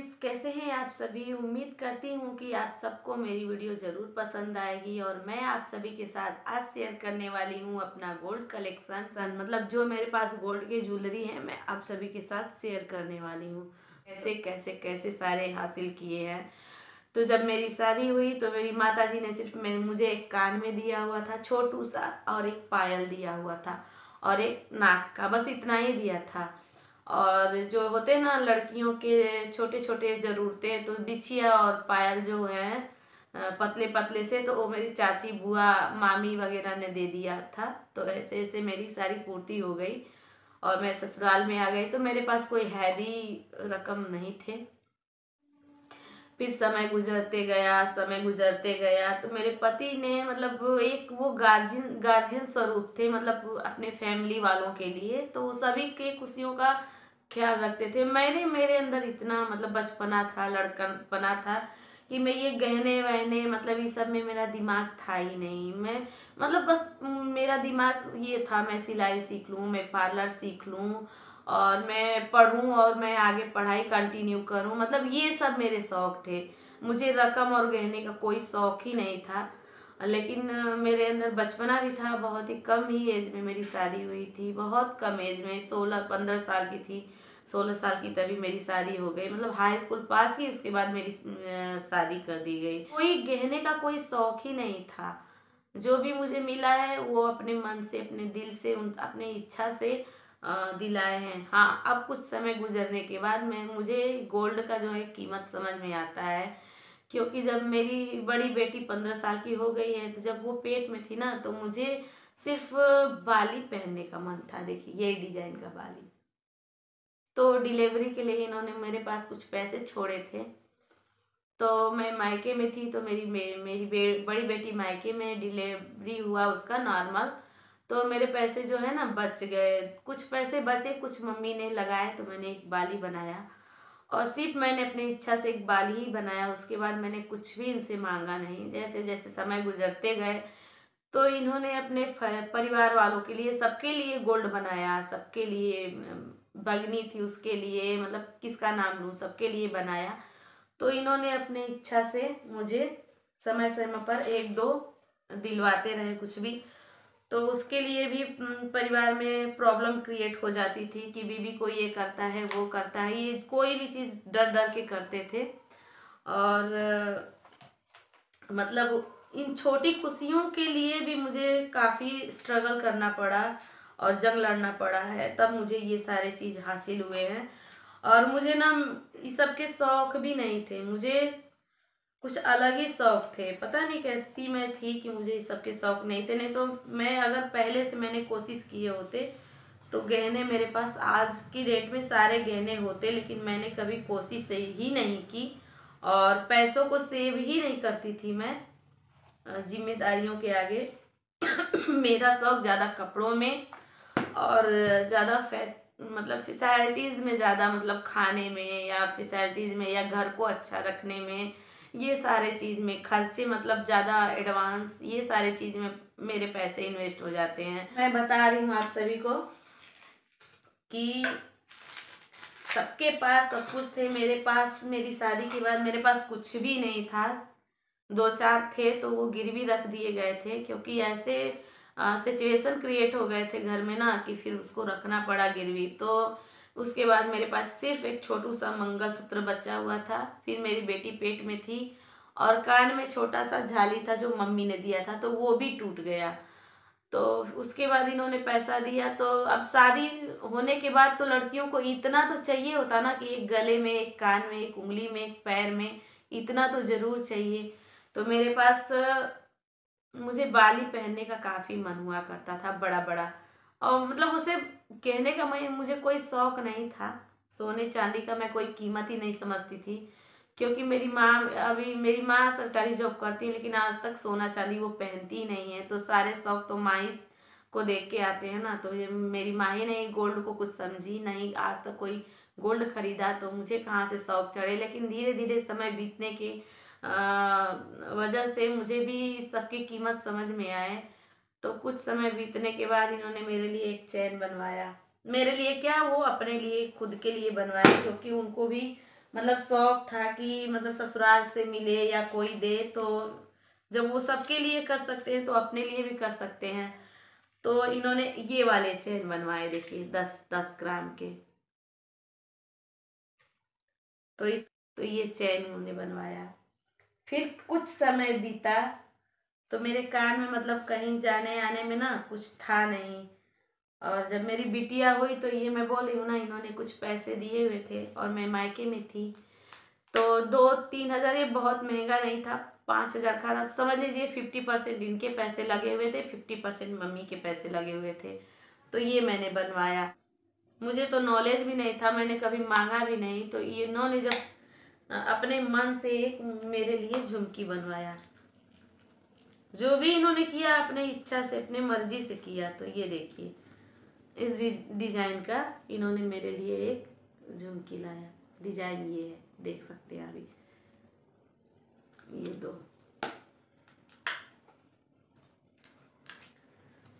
Friends, कैसे हैं आप सभी। उम्मीद करती हूँ कि आप सबको मेरी वीडियो ज़रूर पसंद आएगी। और मैं आप सभी के साथ आज शेयर करने वाली हूँ अपना गोल्ड कलेक्शन, मतलब जो मेरे पास गोल्ड की ज्वेलरी है मैं आप सभी के साथ शेयर करने वाली हूँ। कैसे कैसे कैसे सारे हासिल किए हैं। तो जब मेरी शादी हुई तो मेरी माता जी ने सिर्फ मुझे एक कान में दिया हुआ था छोटू सा, और एक पायल दिया हुआ था, और एक नाक का, बस इतना ही दिया था। और जो होते हैं ना लड़कियों के छोटे छोटे ज़रूरतें, तो बिछिया और पायल जो है पतले पतले से, तो वो मेरी चाची बुआ मामी वगैरह ने दे दिया था। तो ऐसे ऐसे मेरी सारी पूर्ति हो गई और मैं ससुराल में आ गई। तो मेरे पास कोई हैवी रकम नहीं थे। फिर समय गुजरते गया तो मेरे पति ने, मतलब एक वो गार्जियन गार्जियन स्वरूप थे, मतलब अपने फैमिली वालों के लिए, तो वो सभी के खुशियों का ख्याल रखते थे। मेरे अंदर इतना मतलब बचपना था, लड़कपना था कि मैं ये गहने वहने, मतलब ये सब में मेरा दिमाग था ही नहीं। मैं मतलब बस मेरा दिमाग ये था, मैं सिलाई सीख लूँ, मैं पार्लर सीख लूँ, और मैं पढ़ूं और मैं आगे पढ़ाई कंटिन्यू करूं, मतलब ये सब मेरे शौक थे। मुझे रकम और गहने का कोई शौक ही नहीं था। लेकिन मेरे अंदर बचपना भी था। बहुत ही कम ही एज में मेरी शादी हुई थी, बहुत कम एज में, 16-15 साल की थी। 16 साल की तभी मेरी शादी हो गई, मतलब हाई स्कूल पास की, उसके बाद मेरी शादी कर दी गई। कोई गहने का कोई शौक ही नहीं था। जो भी मुझे मिला है वो अपने मन से, अपने दिल से, अपने इच्छा से दिलाए हैं। हाँ, अब कुछ समय गुजरने के बाद मुझे गोल्ड का जो है कीमत समझ में आता है। क्योंकि जब मेरी बड़ी बेटी 15 साल की हो गई है, तो जब वो पेट में थी ना, तो मुझे सिर्फ बाली पहनने का मन था। देखिए, यही डिजाइन का बाली। तो डिलीवरी के लिए इन्होंने मेरे पास कुछ पैसे छोड़े थे। तो मैं मायके में थी, तो बड़ी बेटी मायके में, डिलीवरी हुआ उसका नॉर्मल। तो मेरे पैसे जो है ना बच गए, कुछ पैसे बचे, कुछ मम्मी ने लगाए, तो मैंने एक बाली बनाया। और सिर्फ मैंने अपनी इच्छा से एक बाली ही बनाया। उसके बाद मैंने कुछ भी इनसे मांगा नहीं। जैसे जैसे समय गुजरते गए तो इन्होंने अपने परिवार वालों के लिए, सबके लिए गोल्ड बनाया। सबके लिए, भगनी थी उसके लिए, मतलब किसका नाम लूँ, सबके लिए बनाया। तो इन्होंने अपने इच्छा से मुझे समय समय पर एक दो दिलवाते रहे कुछ भी। तो उसके लिए भी परिवार में प्रॉब्लम क्रिएट हो जाती थी कि बीबी को ये करता है, वो करता है, ये कोई भी चीज़ डर डर के करते थे। और मतलब इन छोटी खुशियों के लिए भी मुझे काफ़ी स्ट्रगल करना पड़ा और जंग लड़ना पड़ा है, तब मुझे ये सारे चीज़ हासिल हुए हैं। और मुझे ना इस सब के शौक भी नहीं थे, मुझे कुछ अलग ही शौक थे। पता नहीं कैसी मैं थी कि मुझे इस सब के शौक नहीं थे। नहीं तो मैं, अगर पहले से मैंने कोशिश किए होते तो गहने मेरे पास आज की डेट में सारे गहने होते, लेकिन मैंने कभी कोशिश ही नहीं की। और पैसों को सेव ही नहीं करती थी मैं जिम्मेदारियों के आगे। मेरा शौक ज़्यादा कपड़ों में और ज़्यादा मतलब फैसिलिटीज़ में, ज़्यादा मतलब खाने में या फैसिलिटीज़ में या घर को अच्छा रखने में, ये सारे चीज़ में खर्चे, मतलब ज़्यादा एडवांस, ये सारे चीज़ में मेरे पैसे इन्वेस्ट हो जाते हैं। मैं बता रही हूँ आप सभी को कि सबके पास सब कुछ थे, मेरे पास मेरी शादी के बाद मेरे पास कुछ भी नहीं था। 2-4 थे तो वो गिरवी रख दिए गए थे, क्योंकि ऐसे सिचुएशन क्रिएट हो गए थे घर में ना कि फिर उसको रखना पड़ा गिरवी। तो उसके बाद मेरे पास सिर्फ एक छोटू सा मंगलसूत्र बचा हुआ था। फिर मेरी बेटी पेट में थी और कान में छोटा सा झाली था जो मम्मी ने दिया था, तो वो भी टूट गया। तो उसके बाद इन्होंने पैसा दिया। तो अब शादी होने के बाद तो लड़कियों को इतना तो चाहिए होता ना कि एक गले में, एक कान में, एक उंगली में, एक पैर में, इतना तो जरूर चाहिए। तो मेरे पास मुझे बाली पहनने का काफ़ी मन हुआ करता था, बड़ा बड़ा। और मतलब उसे कहने का मुझे कोई शौक नहीं था। सोने चांदी का मैं कोई कीमत ही नहीं समझती थी, क्योंकि मेरी माँ सरकारी जॉब करती है, लेकिन आज तक सोना चांदी वो पहनती ही नहीं है। तो सारे शौक तो माँ ही को देख के आते हैं ना। तो ये मेरी माँ ही नहीं गोल्ड को कुछ समझी, नहीं आज तक कोई गोल्ड खरीदा, तो मुझे कहाँ से शौक चढ़े। लेकिन धीरे धीरे समय बीतने के वजह से मुझे भी सबकी कीमत समझ में आए। तो कुछ समय बीतने के बाद इन्होंने मेरे लिए एक चैन बनवाया। मेरे लिए क्या, वो अपने लिए खुद के लिए बनवाया, क्योंकि उनको भी मतलब शौक था कि मतलब ससुराल से मिले या कोई दे, तो जब वो सबके लिए कर सकते हैं तो अपने लिए भी कर सकते हैं। तो इन्होंने ये वाले चेन बनवाए, देखिए 10-10 ग्राम के। तो तो ये चेन उन्होंने बनवाया। फिर कुछ समय बीता तो मेरे कान में मतलब कहीं जाने आने में ना कुछ था नहीं। और जब मेरी बिटिया हुई तो ये मैं बोल रही हूँ ना, इन्होंने कुछ पैसे दिए हुए थे और मैं मायके में थी। तो 2-3 हज़ार, ये बहुत महंगा नहीं था, 5 हज़ार का था। तो समझ लीजिए 50% इनके पैसे लगे हुए थे, 50% मम्मी के पैसे लगे हुए थे। तो ये मैंने बनवाया। मुझे तो नॉलेज भी नहीं था, मैंने कभी मांगा भी नहीं। तो ये इन्होंने जब अपने मन से एक मेरे लिए झुमकी बनवाया, जो भी इन्होंने किया अपने इच्छा से, अपने मर्जी से किया। तो ये देखिए इस डिजाइन का इन्होंने मेरे लिए एक झुमकी लाया। डिजाइन ये है, देख सकते हैं अभी ये दो।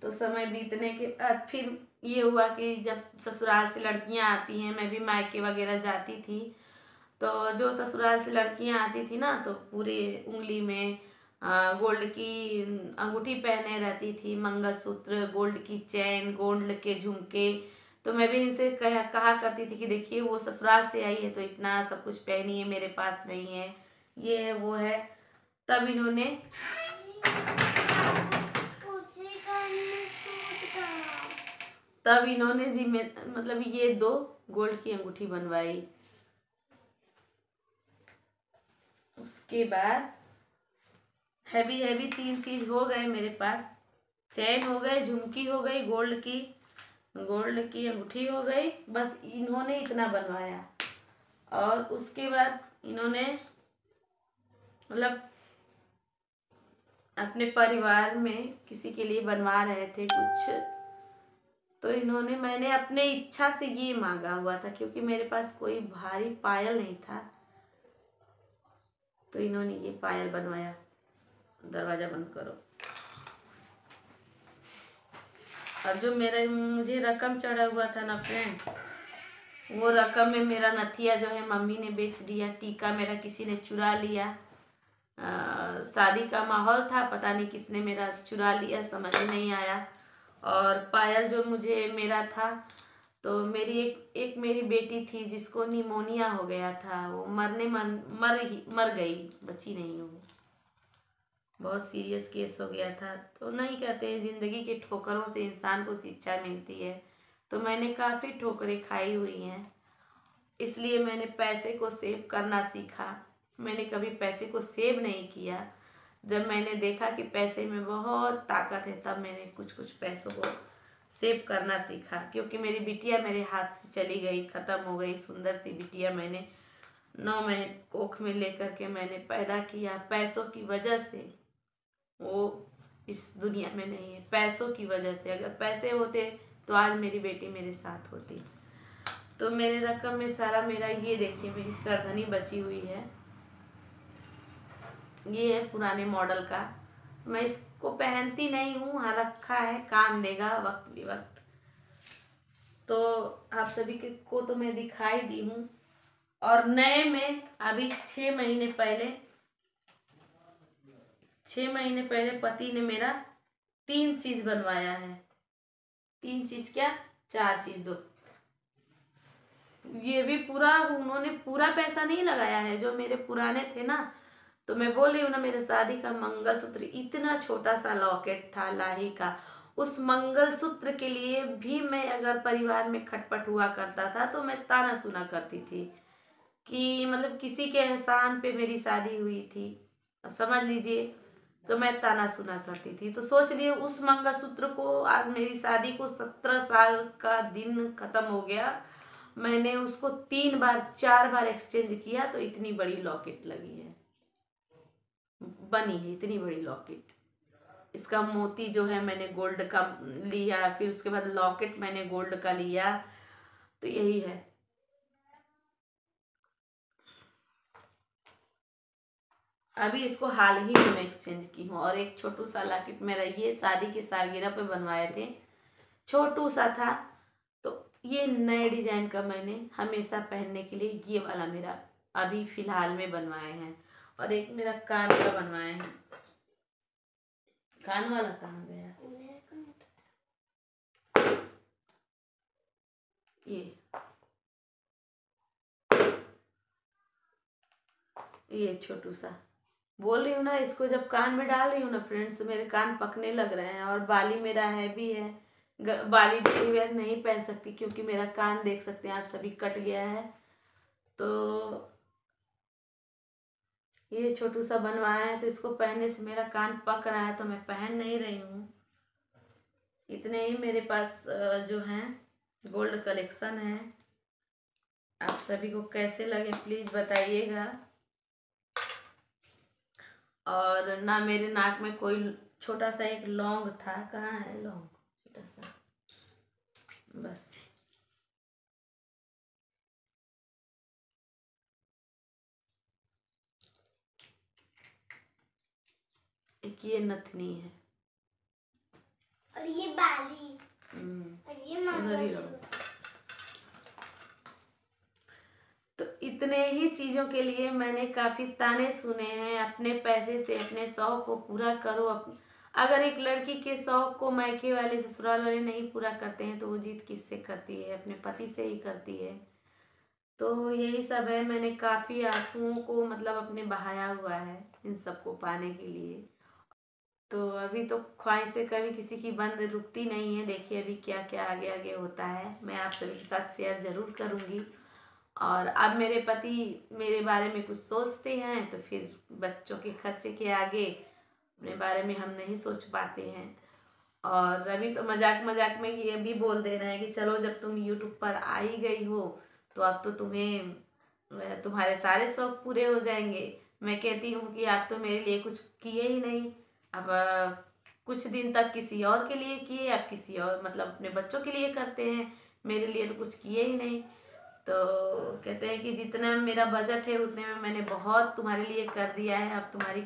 तो समय बीतने के बाद फिर ये हुआ कि जब ससुराल से लड़कियां आती हैं, मैं भी मायके वगैरह जाती थी, तो जो ससुराल से लड़कियां आती थी ना, तो पूरे उंगली में गोल्ड की अंगूठी पहने रहती थी, मंगलसूत्र, गोल्ड की चैन, गोल्ड के झुमके। तो मैं भी इनसे कहा करती थी कि देखिए वो ससुराल से आई है तो इतना सब कुछ पहनी है, मेरे पास नहीं है, ये है वो है। तब इन्होंने जी में मतलब ये 2 गोल्ड की अंगूठी बनवाई। उसके बाद हैवी हैवी 3 चीज हो गए मेरे पास। चैन हो गए, झुमकी हो गई, गोल्ड की अंगूठी हो गई। बस इन्होंने इतना बनवाया। और उसके बाद इन्होंने मतलब अपने परिवार में किसी के लिए बनवा रहे थे कुछ, तो मैंने अपने इच्छा से ये मांगा हुआ था, क्योंकि मेरे पास कोई भारी पायल नहीं था। तो इन्होंने ये पायल बनवाया। दरवाजा बंद करो। और जो मुझे रकम चढ़ा हुआ था ना फ्रेंड्स, वो रकम में मेरा नथिया जो है मम्मी ने बेच दिया। टीका मेरा किसी ने चुरा लिया। शादी का माहौल था, पता नहीं किसने मेरा चुरा लिया, समझ नहीं आया। और पायल जो मुझे मेरा था, तो मेरी एक मेरी बेटी थी जिसको निमोनिया हो गया था, वो मर गई, बची नहीं वो। बहुत सीरियस केस हो गया था। तो नहीं कहते हैं ज़िंदगी के ठोकरों से इंसान को शिक्षा मिलती है। तो मैंने काफ़ी ठोकरें खाई हुई हैं, इसलिए मैंने पैसे को सेव करना सीखा। मैंने कभी पैसे को सेव नहीं किया। जब मैंने देखा कि पैसे में बहुत ताकत है, तब मैंने कुछ कुछ पैसों को सेव करना सीखा। क्योंकि मेरी बिटिया मेरे हाथ से चली गई, ख़त्म हो गई। सुंदर सी बिटिया मैंने 9 महीने कोख में लेकर के मैंने पैदा किया। पैसों की वजह से वो इस दुनिया में नहीं है, पैसों की वजह से। अगर पैसे होते तो आज मेरी बेटी मेरे साथ होती। तो मेरे रकम में सारा मेरा, ये देखिए मेरी करधनी बची हुई है। ये है पुराने मॉडल का। मैं इसको पहनती नहीं हूँ, हाँ रखा है, काम देगा वक्त विवक्त। तो आप सभी को तो मैं दिखाई दी हूँ। और नए में अभी 6 महीने पहले पति ने मेरा 3 चीज बनवाया है। 3 चीज क्या, 4 चीज, दो। ये भी पूरा उन्होंने पूरा पैसा नहीं लगाया है, जो मेरे पुराने थे ना। तो मैं बोल रही हूँ ना, मेरे शादी का मंगलसूत्र इतना छोटा सा लॉकेट था लाही का। उस मंगलसूत्र के लिए भी मैं अगर परिवार में खटपट हुआ करता था तो मैं ताना सुना करती थी कि मतलब किसी के एहसान पे मेरी शादी हुई थी, समझ लीजिए। तो मैं ताना सुना करती थी। तो सोच लिए उस मंगलसूत्र को, आज मेरी शादी को 17 साल का दिन खत्म हो गया, मैंने उसको 3 बार 4 बार एक्सचेंज किया, तो इतनी बड़ी लॉकेट लगी है, बनी है इतनी बड़ी लॉकेट। इसका मोती जो है मैंने गोल्ड का लिया, फिर उसके बाद लॉकेट मैंने गोल्ड का लिया। तो यही है। अभी इसको हाल ही में मैं एक्सचेंज की हूँ। और एक छोटू सा लॉकेट मेरा ये शादी की सालगिरह पे बनवाए थे, छोटू सा था। तो ये नए डिजाइन का मैंने हमेशा पहनने के लिए ये वाला मेरा अभी फिलहाल में बनवाए हैं। और एक मेरा कान का बनवाए हैं। कान वाला कहाँ गया? ये छोटू सा बोल रही हूँ ना, इसको जब कान में डाल रही हूँ ना फ्रेंड्स, मेरे कान पकने लग रहे हैं। और बाली मेरा है भी है, बाली डेली वेयर नहीं पहन सकती क्योंकि मेरा कान देख सकते हैं आप सभी कट गया है। तो ये छोटू सा बनवाया है, तो इसको पहनने से मेरा कान पक रहा है तो मैं पहन नहीं रही हूँ। इतने ही मेरे पास जो हैं गोल्ड कलेक्शन है। आप सभी को कैसे लगे प्लीज़ बताइएगा। और ना मेरे नाक में कोई छोटा सा एक लौंग था, कहाँ है लौंग छोटा सा, बस। एक ये नथनी है और ये बाली और ये मंगलसूत्र। तो इतने ही चीज़ों के लिए मैंने काफ़ी ताने सुने हैं। अपने पैसे से अपने शौक को पूरा करो। अगर एक लड़की के शौक को मायके वाले ससुराल वाले नहीं पूरा करते हैं तो वो जीत किससे करती है? अपने पति से ही करती है। तो यही सब है, मैंने काफ़ी आंसुओं को मतलब अपने बहाया हुआ है इन सबको पाने के लिए। तो अभी तो ख्वाहिशें कभी किसी की बंद रुकती नहीं है। देखिए अभी क्या क्या आगे आगे होता है, मैं आप सभी के साथ शेयर ज़रूर करूँगी। और अब मेरे पति मेरे बारे में कुछ सोचते हैं तो फिर बच्चों के खर्चे के आगे अपने बारे में हम नहीं सोच पाते हैं। और अभी तो मजाक मजाक में ये भी बोल दे रहे हैं कि चलो जब तुम यूट्यूब पर आ ही गई हो तो अब तो तुम्हारे सारे शौक पूरे हो जाएंगे। मैं कहती हूँ कि आप तो मेरे लिए कुछ किए ही नहीं। अब कुछ दिन तक किसी और के लिए किए, अब किसी और मतलब अपने बच्चों के लिए करते हैं, मेरे लिए तो कुछ किए ही नहीं। तो कहते हैं कि जितना मेरा बजट है उतने में मैंने बहुत तुम्हारे लिए कर दिया है। अब तुम्हारी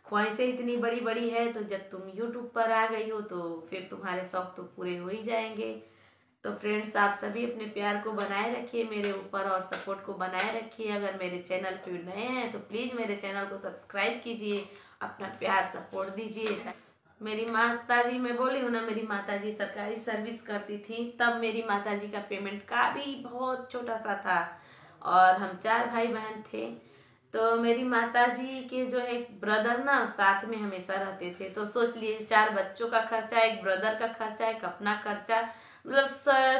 ख्वाहिशें इतनी बड़ी बड़ी है तो जब तुम यूट्यूब पर आ गई हो तो फिर तुम्हारे शौक तो पूरे हो ही जाएंगे। तो फ्रेंड्स आप सभी अपने प्यार को बनाए रखिए मेरे ऊपर और सपोर्ट को बनाए रखिए। अगर मेरे चैनल पर नए हैं तो प्लीज़ मेरे चैनल को सब्सक्राइब कीजिए, अपना प्यार सपोर्ट दीजिए। मेरी माताजी, मैं बोली हूँ ना, मेरी माताजी सरकारी सर्विस करती थी, तब मेरी माताजी का पेमेंट का भी बहुत छोटा सा था और हम 4 भाई बहन थे। तो मेरी माताजी के जो है एक ब्रदर ना साथ में हमेशा रहते थे। तो सोच लिए 4 बच्चों का खर्चा, एक ब्रदर का खर्चा, एक अपना खर्चा, मतलब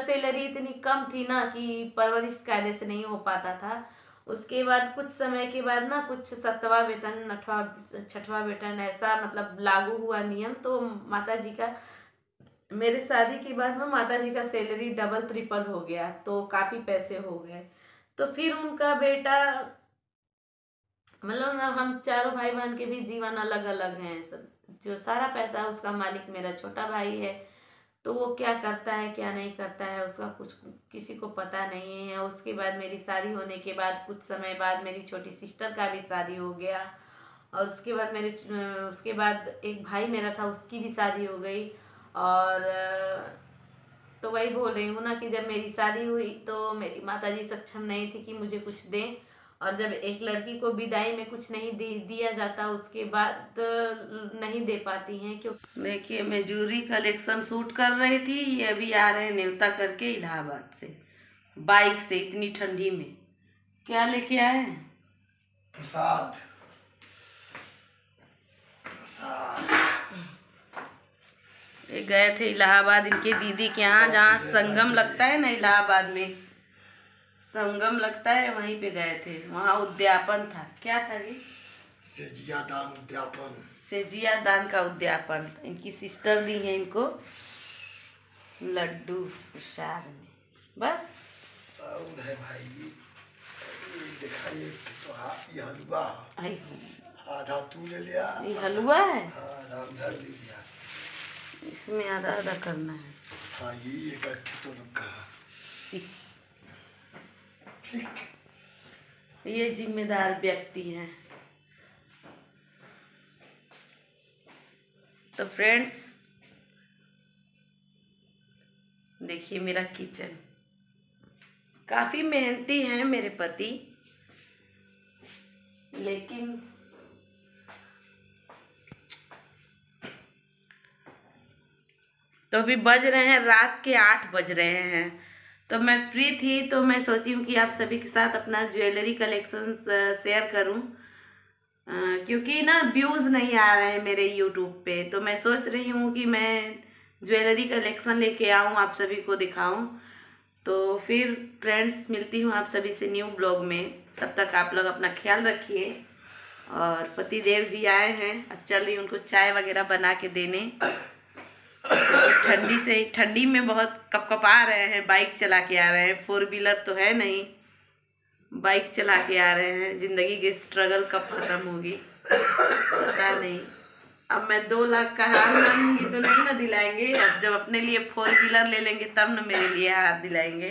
सैलरी इतनी कम थी ना कि परवरिश कायदे से नहीं हो पाता था। उसके बाद कुछ समय के बाद ना कुछ 7वां वेतन 8वां 6वां वेतन ऐसा मतलब लागू हुआ नियम। तो माता जी का मेरे शादी के बाद में माता जी का सैलरी डबल ट्रिपल हो गया, तो काफ़ी पैसे हो गए। तो फिर उनका बेटा मतलब ना हम चारों भाई बहन के भी जीवन अलग अलग हैं। सब जो सारा पैसा है उसका मालिक मेरा छोटा भाई है। तो वो क्या करता है क्या नहीं करता है उसका कुछ किसी को पता नहीं है। उसके बाद मेरी शादी होने के बाद कुछ समय बाद मेरी छोटी सिस्टर का भी शादी हो गया। और उसके बाद एक भाई मेरा था उसकी भी शादी हो गई। और तो वही बोल रही हूँ ना कि जब मेरी शादी हुई तो मेरी माताजी सक्षम नहीं थी कि मुझे कुछ दें। और जब एक लड़की को विदाई में कुछ नहीं दिया जाता उसके बाद नहीं दे पाती हैं। क्यों देखिए मैं ज्वेलरी कलेक्शन शूट कर रही थी, ये अभी आ रहे हैं न्योता करके इलाहाबाद से बाइक से इतनी ठंडी में। क्या लेके आए हैं? प्रसाद। ये गए थे इलाहाबाद इनके दीदी के यहाँ, जहाँ संगम लगता है ना, इलाहाबाद में संगम लगता है, वहीं पे गए थे। वहाँ उद्यापन था। क्या था ये? सेजिया दान उद्यापन। सेजिया दान का उद्यापन। इनकी सिस्टर दी है इनको लड्डू प्रसाद में, बस। और है भाई दिखाइए तो ये हलवा आधा तू ले लिया। ये हलवा है, आधा उधर ले लिया। इसमें आधा आधा करना है। हाँ ये एक तो लुका। ये जिम्मेदार व्यक्ति हैं। तो फ्रेंड्स देखिए मेरा किचन, काफ़ी मेहनती हैं मेरे पति। लेकिन तो अभी बज रहे हैं रात के 8 बज रहे हैं। तो मैं फ्री थी तो मैं सोची हूँ कि आप सभी के साथ अपना ज्वेलरी कलेक्शन शेयर करूँ, क्योंकि ना व्यूज़ नहीं आ रहे हैं मेरे यूट्यूब पे। तो मैं सोच रही हूँ कि मैं ज्वेलरी कलेक्शन लेके आऊँ, आप सभी को दिखाऊँ। तो फिर फ्रेंड्स मिलती हूँ आप सभी से न्यू ब्लॉग में। तब तक आप लोग अपना ख्याल रखिए। और पति देव जी आए हैं, अब चल रही उनको चाय वगैरह बना के देने। ठंडी में बहुत कपकपा रहे हैं, बाइक चला के आ रहे हैं। 4 व्हीलर तो है नहीं, बाइक चला के आ रहे हैं। ज़िंदगी की स्ट्रगल कब ख़त्म होगी पता नहीं। अब मैं 2 लाख का हार मांगूंगी तो नहीं ना दिलाएंगे। अब जब अपने लिए 4 व्हीलर ले लेंगे तब न मेरे लिए हार दिलाएंगे।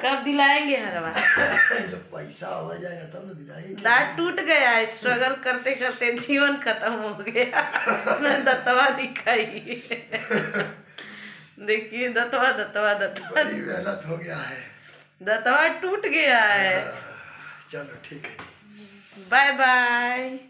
कब दिलाएंगे हरवा? जब पैसा हो जाएगा तब न दिलाएंगे। दांत टूट गया, स्ट्रगल करते करते जीवन खत्म हो गया। मैं दत्तवा दिखाई, देखिए दत्तवा बड़ी मेहनत हो गया है, दत्तवा टूट गया है। चलो ठीक है, बाय बाय।